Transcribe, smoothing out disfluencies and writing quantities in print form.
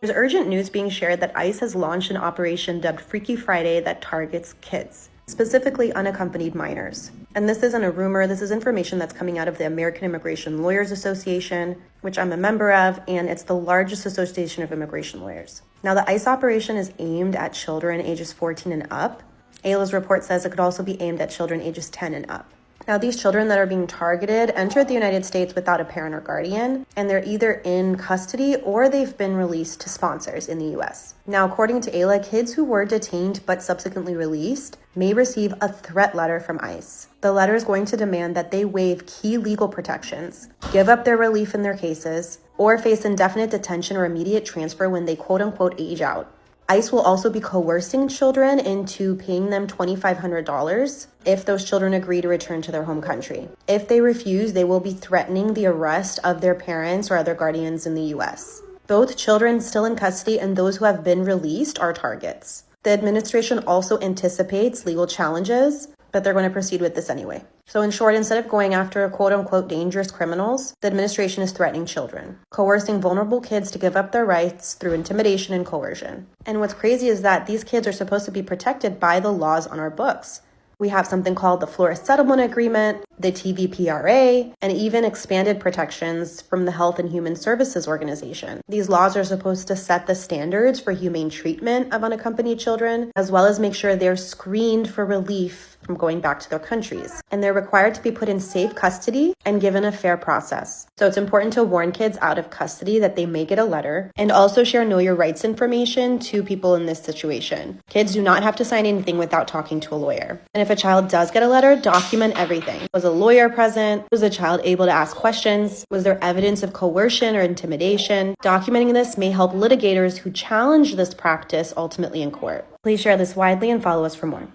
There's urgent news being shared that ICE has launched an operation dubbed Freaky Friday that targets kids, specifically unaccompanied minors. And this isn't a rumor, this is information that's coming out of the American Immigration Lawyers Association, which I'm a member of, and it's the largest association of immigration lawyers. Now, the ICE operation is aimed at children ages 14 and up. AILA's report says it could also be aimed at children ages 10 and up. Now, these children that are being targeted entered the United States without a parent or guardian, and they're either in custody or they've been released to sponsors in the US. Now, according to AILA, kids who were detained but subsequently released may receive a threat letter from ICE. The letter is going to demand that they waive key legal protections, give up their relief in their cases, or face indefinite detention or immediate transfer when they quote-unquote age out. ICE will also be coercing children into paying them $2,500 if those children agree to return to their home country. If they refuse, they will be threatening the arrest of their parents or other guardians in the US. Both children still in custody and those who have been released are targets. The administration also anticipates legal challenges, but they're going to proceed with this anyway. So in short, instead of going after quote-unquote dangerous criminals, the administration is threatening children, coercing vulnerable kids to give up their rights through intimidation and coercion. And what's crazy is that these kids are supposed to be protected by the laws on our books. We have something called the Flores Settlement Agreement, the TVPRA, and even expanded protections from the Health and Human Services Organization. These laws are supposed to set the standards for humane treatment of unaccompanied children, as well as make sure they're screened for relief from going back to their countries. And they're required to be put in safe custody and given a fair process. So it's important to warn kids out of custody that they may get a letter, and also share know your rights information to people in this situation. Kids do not have to sign anything without talking to a lawyer. And if a child does get a letter, document everything. Was a lawyer present? Was the child able to ask questions? Was there evidence of coercion or intimidation? Documenting this may help litigators who challenge this practice ultimately in court. Please share this widely and follow us for more.